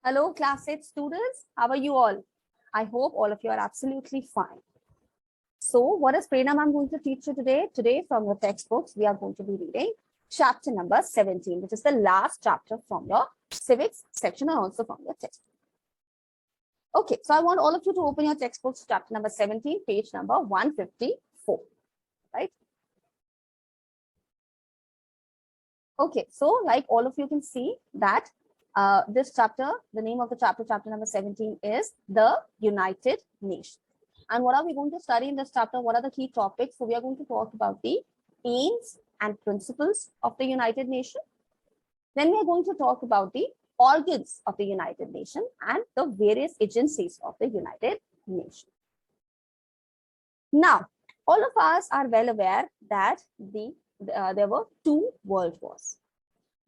Hello, class 8 students. How are you all? I hope all of you are absolutely fine. So, what is Prerna I'm going to teach you today? Today, from your textbooks, we are going to be reading chapter number 17, which is the last chapter from your civics section and also from your textbook. Okay, so I want all of you to open your textbooks, chapter number 17, page number 154, right? Okay, so like all of you can see that this chapter, the name of the chapter, chapter number 17 is the United Nations. And what are we going to study in this chapter? What are the key topics? So we are going to talk about the aims and principles of the United Nations. Then we are going to talk about the organs of the United Nations and the various agencies of the United Nations. Now, all of us are well aware that there were two world wars.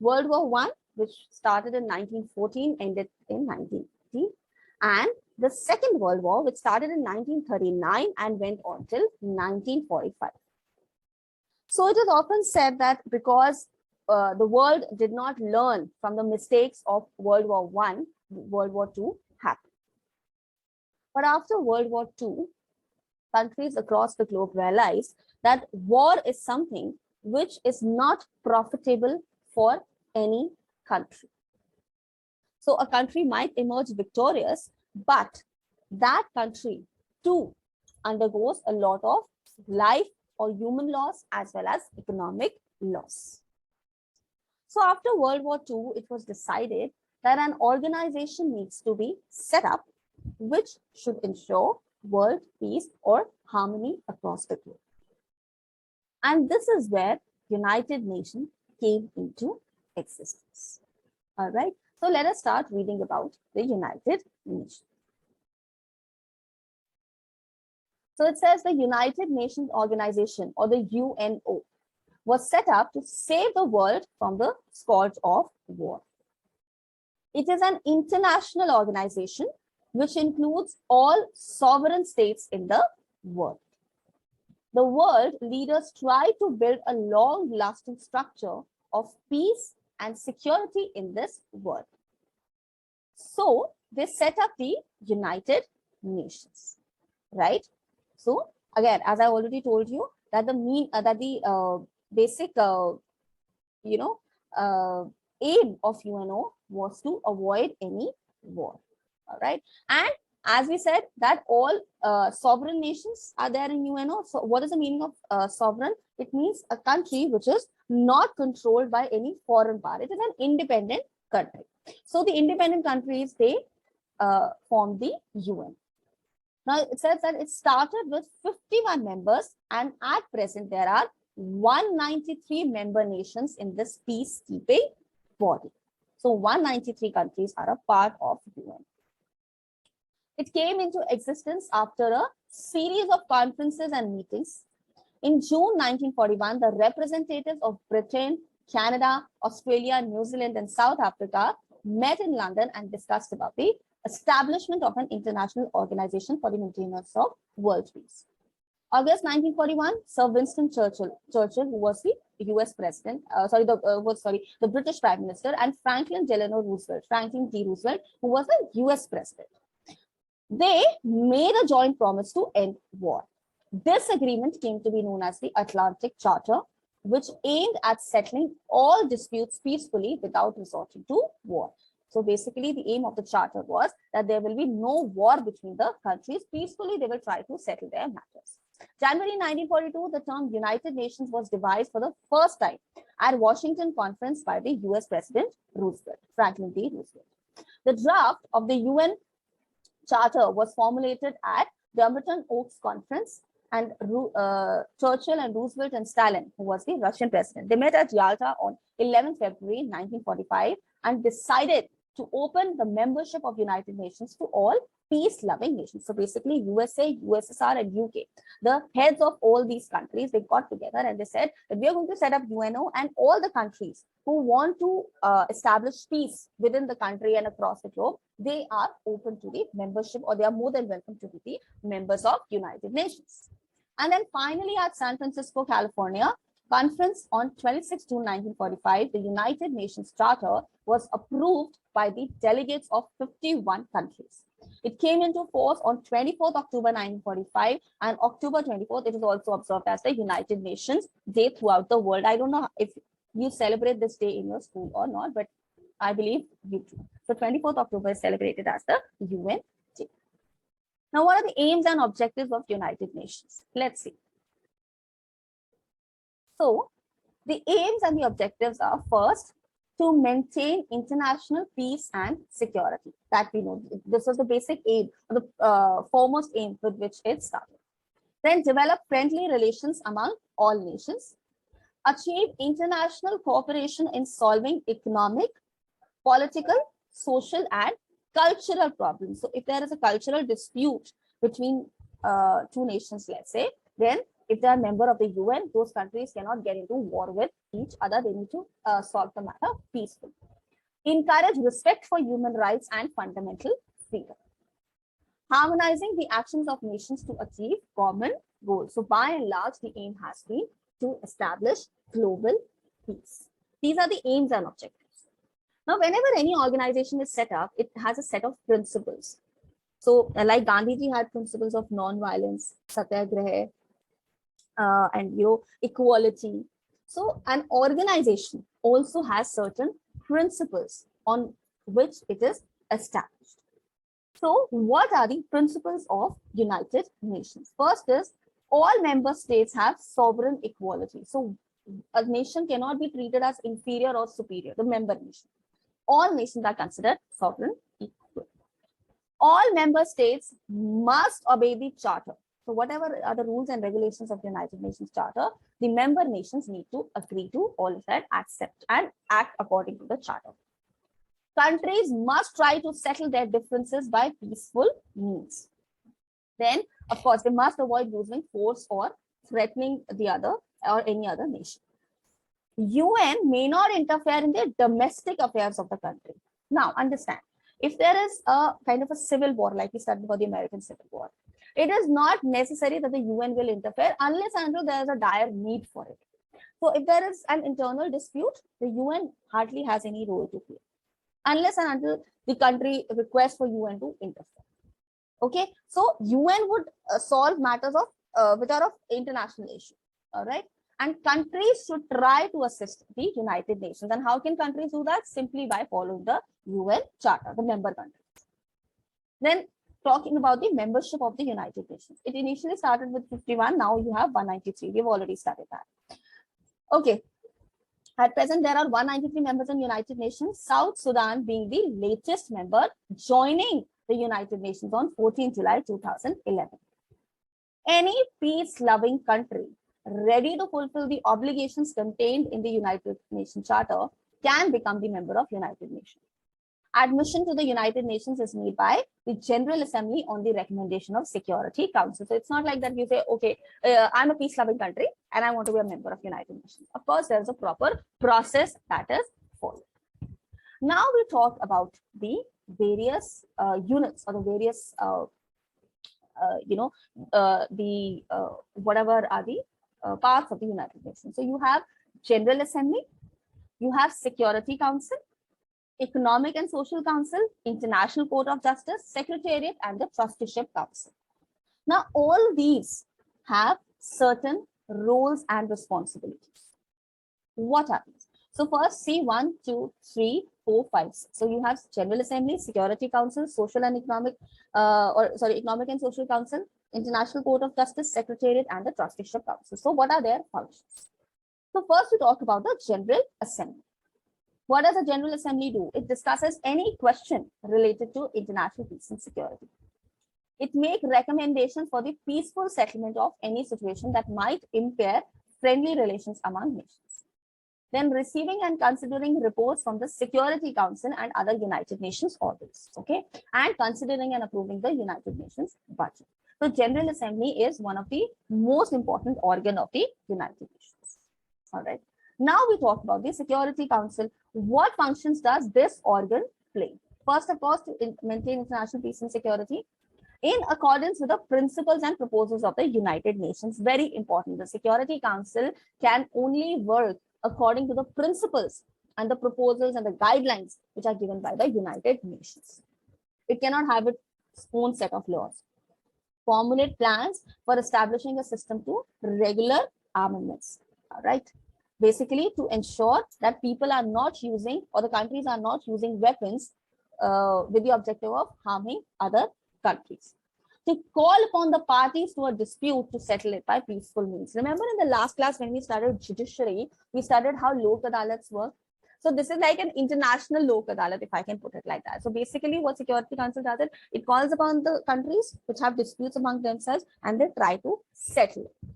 World War I, which started in 1914, ended in 1918, and the Second World War, which started in 1939 and went on till 1945. So it is often said that because the world did not learn from the mistakes of World War I, World War II happened. But after World War II, countries across the globe realized that war is something which is not profitable for any country. So a country might emerge victorious, but that country too undergoes a lot of life or human loss as well as economic loss. So after World War II, it was decided that an organization needs to be set up which should ensure world peace or harmony across the globe. And this is where United Nations came into existence. All right. So let us start reading about the United Nations. So it says the United Nations Organization, or the UNO, was set up to save the world from the scourge of war. It is an international organization which includes all sovereign states in the world. The world leaders try to build a long-lasting structure of peace and security in this world. So they set up the United Nations, right? So again, as I already told you, that the basic aim of UNO was to avoid any war. All right, and as we said that all sovereign nations are there in UNO. So what is the meaning of sovereign? It means a country which is not controlled by any foreign power. It is an independent country. So the independent countries, they form the UN. Now it says that it started with 51 members, and at present there are 193 member nations in this peacekeeping body. So 193 countries are a part of UN. It came into existence after a series of conferences and meetings. In June 1941, the representatives of Britain, Canada, Australia, New Zealand, and South Africa met in London and discussed about the establishment of an international organization for the maintenance of world peace. August 1941, Sir Winston Churchill, who was the US president, the British Prime Minister, and Franklin D. Roosevelt, who was the US president. They made a joint promise to end war. This agreement came to be known as the Atlantic Charter, which aimed at settling all disputes peacefully without resorting to war. So basically, the aim of the charter was that there will be no war between the countries. Peacefully, they will try to settle their matters. January 1942, the term United Nations was devised for the first time at Washington Conference by the US President Franklin D. Roosevelt. The draft of the UN Charter was formulated at Dumbarton Oaks Conference, and Churchill and Roosevelt and Stalin, who was the Russian president, they met at Yalta on 11 February 1945 and decided to open the membership of United Nations to all peace-loving nations. So basically, USA, USSR, and UK, the heads of all these countries, they got together and they said that we are going to set up UNO, and all the countries who want to establish peace within the country and across the globe, they are open to the membership, or they are more than welcome to be the members of United Nations. And then finally, at San Francisco, California, Conference on 26 June 1945, the United Nations Charter was approved by the delegates of 51 countries. It came into force on 24th October 1945, and October 24th, it is also observed as the United Nations Day throughout the world. I don't know if you celebrate this day in your school or not, but I believe you do. So 24th October is celebrated as the UN Day. Now, what are the aims and objectives of United Nations? Let's see. So the aims and the objectives are, first, to maintain international peace and security. That we know. This was the basic aim, the foremost aim with which it started. Then develop friendly relations among all nations. Achieve international cooperation in solving economic, political, social, and cultural problems. So if there is a cultural dispute between two nations, let's say, then if they are member of the UN, those countries cannot get into war with each other. They need to solve the matter peacefully. Encourage respect for human rights and fundamental freedom. Harmonizing the actions of nations to achieve common goals. So by and large, the aim has been to establish global peace. These are the aims and objectives. Now, whenever any organization is set up, it has a set of principles. So like Gandhiji had principles of non-violence, satyagraha, and equality. So an organization also has certain principles on which it is established. So what are the principles of United Nations? First is, all member states have sovereign equality. So a nation cannot be treated as inferior or superior, the member nation. All nations are considered sovereign equal. All member states must obey the charter. So whatever are the rules and regulations of the United Nations Charter, the member nations need to agree to all of that, accept and act according to the charter. Countries must try to settle their differences by peaceful means. Then, of course, they must avoid using force or threatening the other or any other nation. UN may not interfere in the domestic affairs of the country. Now, understand, if there is a kind of a civil war, like we studied for the American Civil War, it is not necessary that the UN will interfere unless and until there is a dire need for it. So if there is an internal dispute, the UN hardly has any role to play, unless and until the country requests for UN to interfere. Okay, so UN would solve matters of which are of international issue. All right, and countries should try to assist the United Nations. And how can countries do that? Simply by following the UN Charter, the member countries. Then, talking about the membership of the United Nations. It initially started with 51, now you have 193. We've already studied that. Okay. At present, there are 193 members in United Nations, South Sudan being the latest member, joining the United Nations on 14 July 2011. Any peace-loving country ready to fulfill the obligations contained in the United Nations Charter can become the member of United Nations. Admission to the United Nations is made by the General Assembly on the recommendation of Security Council. So it's not like that you say, okay, I'm a peace-loving country and I want to be a member of United Nations. Of course, there's a proper process that is followed. Now we talk about the various units or the various, whatever are the parts of the United Nations. So you have General Assembly, you have Security Council, Economic and Social Council, International Court of Justice, Secretariat, and the Trusteeship Council. Now, all these have certain roles and responsibilities. What are these? So first, see 1, 2, 3, 4, 5, 6. So you have General Assembly, Security Council, Social and Economic, Economic and Social Council, International Court of Justice, Secretariat, and the Trusteeship Council. So what are their functions? So first, we talk about the General Assembly. What does a General Assembly do? It discusses any question related to international peace and security. It makes recommendations for the peaceful settlement of any situation that might impair friendly relations among nations. Then receiving and considering reports from the Security Council and other United Nations organs, okay? And considering and approving the United Nations budget. So General Assembly is one of the most important organ of the United Nations, all right? Now we talk about the Security Council. What functions does this organ play? First, of course, to maintain international peace and security. in accordance with the principles and proposals of the United Nations. Very important. The Security Council can only work according to the principles and the proposals and the guidelines which are given by the United Nations. It cannot have its own set of laws. Formulate plans for establishing a system to regular armaments. All right. Basically, to ensure that people are not using, or the countries are not using weapons with the objective of harming other countries. To call upon the parties to a dispute to settle it by peaceful means. Remember in the last class when we studied judiciary, we studied how Lok Adalats work. So this is like an international Lok Adalat, if I can put it like that. So basically what Security Council does, it calls upon the countries which have disputes among themselves and they try to settle it.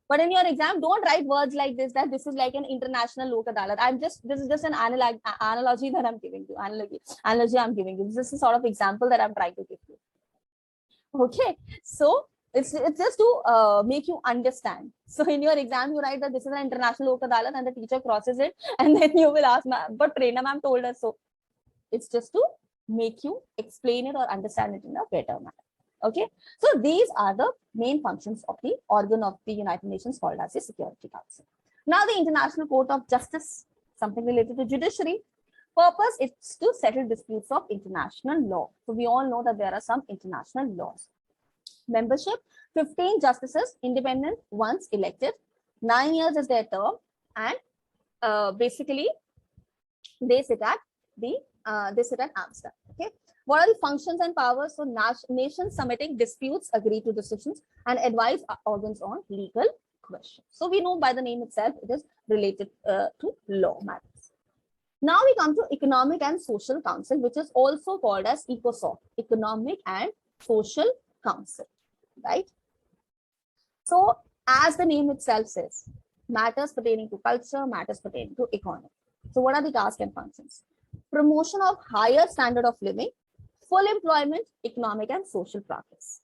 But in your exam, don't write words like this, that this is like an international Lok Adalat. This is just an analogy that I'm giving you, analogy I'm giving you. This is a sort of example that I'm trying to give you. Okay, so it's just to make you understand. So in your exam, you write that this is an international Lok Adalat and the teacher crosses it and then you will ask, but Prerna ma'am told us so. It's just to make you explain it or understand it in a better manner. Okay, so these are the main functions of the organ of the United Nations called as the Security Council. Now the International Court of Justice, something related to judiciary. Purpose is to settle disputes of international law. So we all know that there are some international laws. Membership, 15 justices, independent, once elected, 9 years is their term, and basically they sit at Amsterdam. Okay. What are the functions and powers? So nations submitting disputes agree to decisions and advise organs on legal questions. So we know by the name itself, it is related to law matters. Now we come to Economic and Social Council, which is also called as ECOSOC, Economic and Social Council, right? So as the name itself says, matters pertaining to culture, matters pertaining to economy. So what are the tasks and functions? Promotion of higher standard of living, full employment, economic and social progress.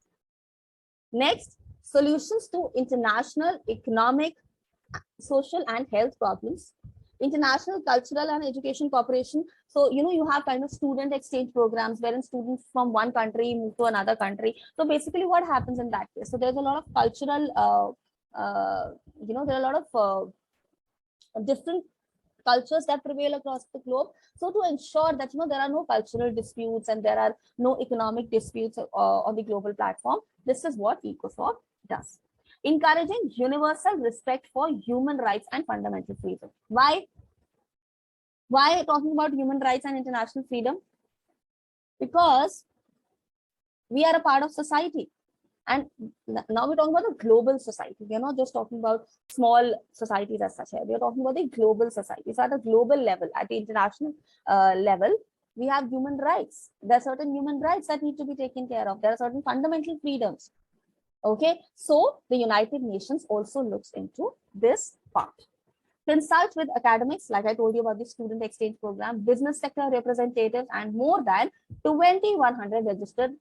Next, solutions to international economic, social and health problems. International cultural and education cooperation. So, you have kind of student exchange programs wherein students from one country move to another country. So basically what happens in that case? So there's a lot of cultural, there are a lot of different cultures that prevail across the globe. So to ensure that, there are no cultural disputes and there are no economic disputes on the global platform, this is what ECOSOC does. Encouraging universal respect for human rights and fundamental freedom. Why talking about human rights and international freedom? Because we are a part of society. And now we're talking about the global society. We're not just talking about small societies as such here. We're talking about the global society. So at the global level, at the international level, we have human rights. There are certain human rights that need to be taken care of. There are certain fundamental freedoms. Okay, so the United Nations also looks into this part. Consult with academics, like I told you about the student exchange program, business sector representatives, and more than 2,100 registered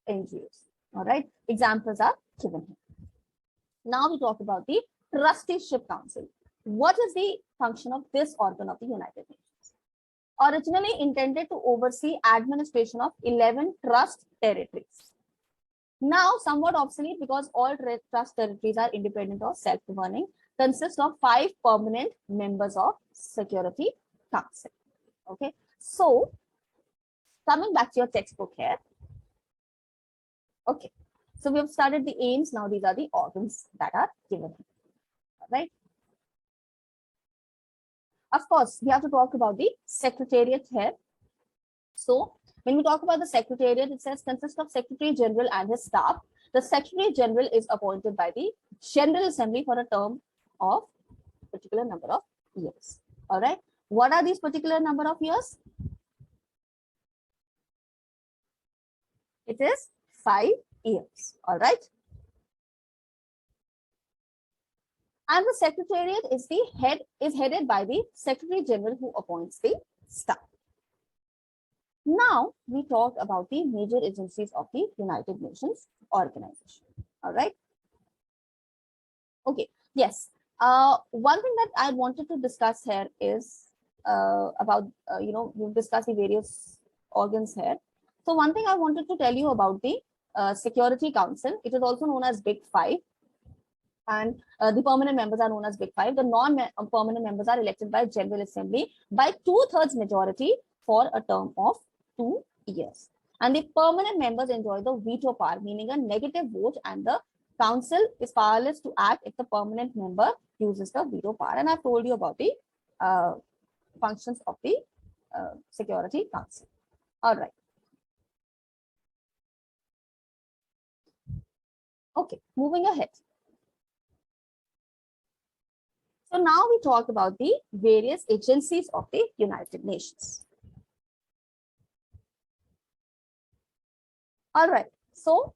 NGOs. All right, examples are given here. Now we talk about the Trusteeship Council. What is the function of this organ of the United Nations? Originally intended to oversee administration of 11 trust territories. Now somewhat obsolete because all trust territories are independent or self-governing, consist of 5 permanent members of Security Council. Okay, so coming back to your textbook here. Okay, so we have started the aims. Now these are the organs that are given. All right. Of course, we have to talk about the Secretariat here. So when we talk about the Secretariat, it says consists of Secretary General and his staff. The Secretary General is appointed by the General Assembly for a term of a particular number of years. All right. What are these particular number of years? It is 5 years. All right. And the Secretariat is headed by the Secretary General who appoints the staff. Now we talk about the major agencies of the United Nations organization. All right. Okay. Yes. One thing that I wanted to discuss here is about we've discussed the various organs here. So one thing I wanted to tell you about the Security Council. It is also known as Big Five. And the permanent members are known as Big Five. The non-permanent members are elected by General Assembly by 2/3 majority for a term of 2 years. And the permanent members enjoy the veto power, meaning a negative vote, and the council is powerless to act if the permanent member uses the veto power. And I've told you about the functions of the Security Council. All right. Okay, moving ahead. So now we talk about the various agencies of the United Nations. All right, so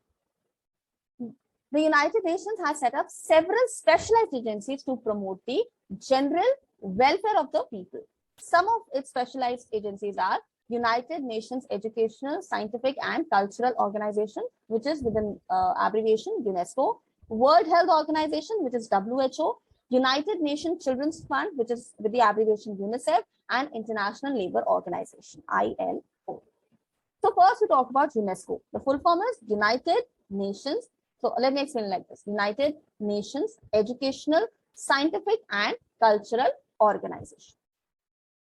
the United Nations has set up several specialized agencies to promote the general welfare of the people. Some of its specialized agencies are United Nations Educational, Scientific and Cultural Organization, which is with an abbreviation UNESCO, World Health Organization, which is WHO, United Nations Children's Fund, which is with the abbreviation Unicef, and International Labour Organization, ILO. So first we talk about UNESCO. The full form is United Nations. So let me explain like this. United Nations Educational, Scientific and Cultural Organization.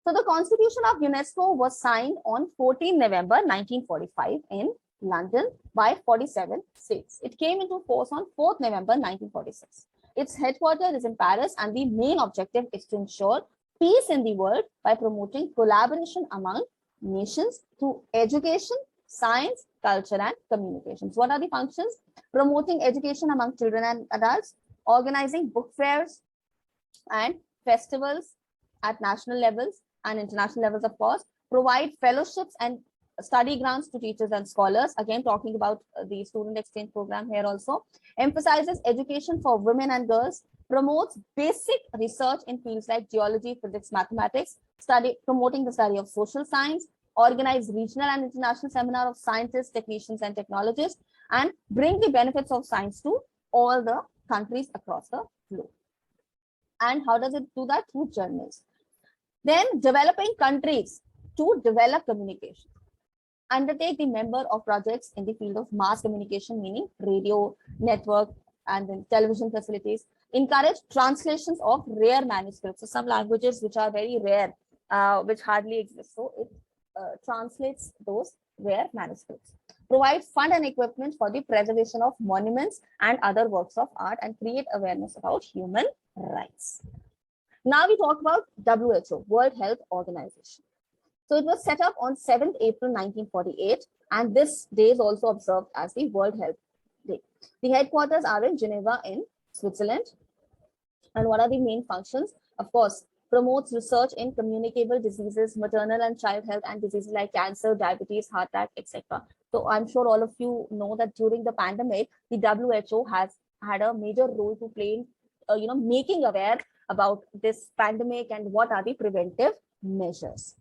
So the Constitution of UNESCO was signed on 14 November 1945 in London by 47 states. It came into force on 4th November 1946. Its headquarters is in Paris, and the main objective is to ensure peace in the world by promoting collaboration among nations through education, science, culture, and communications. What are the functions? Promoting education among children and adults, organizing book fairs and festivals at national levels and international levels, of course, provide fellowships and study grants to teachers and scholars. Again, talking about the student exchange program here also. Emphasizes education for women and girls, promotes basic research in fields like geology, physics, mathematics, promoting the study of social science, organize regional and international seminar of scientists, technicians, and technologists, and bring the benefits of science to all the countries across the globe. And how does it do that? Through journals. Then developing countries to develop communication. Undertake the member of projects in the field of mass communication, meaning radio, network, and then television facilities. Encourage translations of rare manuscripts. So some languages which are very rare, which hardly exist. So it translates those rare manuscripts. Provide fund and equipment for the preservation of monuments and other works of art, and create awareness about human rights. Now we talk about WHO, World Health Organization. So it was set up on 7th April 1948, and this day is also observed as the World Health Day. The headquarters are in Geneva in Switzerland. And what are the main functions? Of course, promotes research in communicable diseases, maternal and child health, and diseases like cancer, diabetes, heart attack, etc. So I'm sure all of you know that during the pandemic, the WHO has had a major role to play in making aware about this pandemic and what are the preventive measures.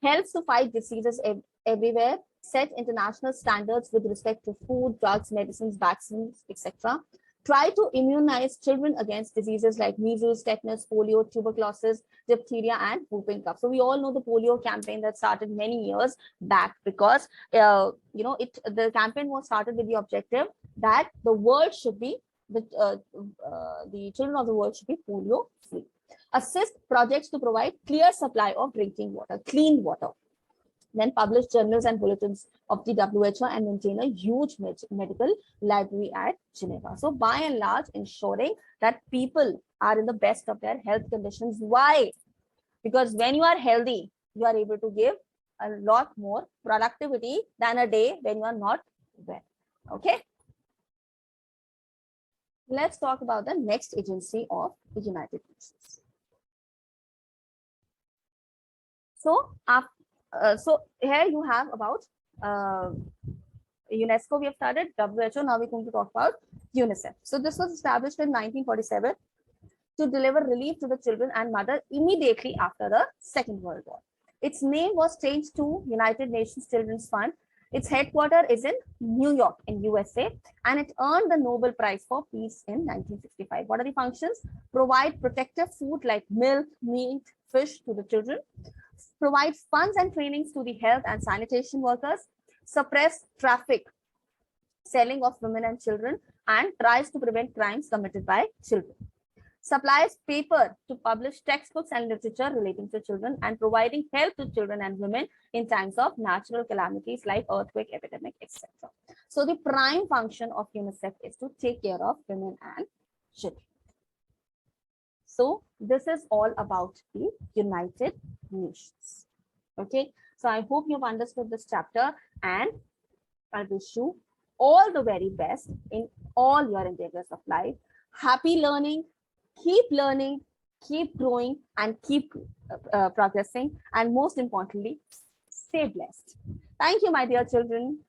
Helps to fight diseases everywhere, set international standards with respect to food, drugs, medicines, vaccines, etc. Try to immunize children against diseases like measles, tetanus, polio, tuberculosis, diphtheria, and whooping cough. So we all know the polio campaign that started many years back, because the campaign was started with the objective that the world should be the children of the world should be polio free. Assist projects to provide clear supply of drinking water, clean water. Then publish journals and bulletins of the WHO and maintain a huge medical library at Geneva. So by and large, ensuring that people are in the best of their health conditions. Why? Because when you are healthy, you are able to give a lot more productivity than a day when you are not well. Okay. Let's talk about the next agency of the United Nations. So, here you have about UNESCO we have started, WHO, now we're going to talk about Unicef. So this was established in 1947 to deliver relief to the children and mother immediately after the Second World War. Its name was changed to United Nations Children's Fund. Its headquarters is in New York in USA, and it earned the Nobel Prize for Peace in 1965. What are the functions? Provide protective food like milk, meat, fish to the children. Provide funds and trainings to the health and sanitation workers. Suppress traffic selling of women and children, and tries to prevent crimes committed by children. Supplies paper to publish textbooks and literature relating to children, and providing help to children and women in times of natural calamities like earthquake, epidemic, etc. So the prime function of UNICEF is to take care of women and children. So this is all about the United Nations. Okay, so I hope you've understood this chapter, and I wish you all the very best in all your endeavors of life. Happy learning, keep growing, and keep progressing. And most importantly, stay blessed. Thank you, my dear children.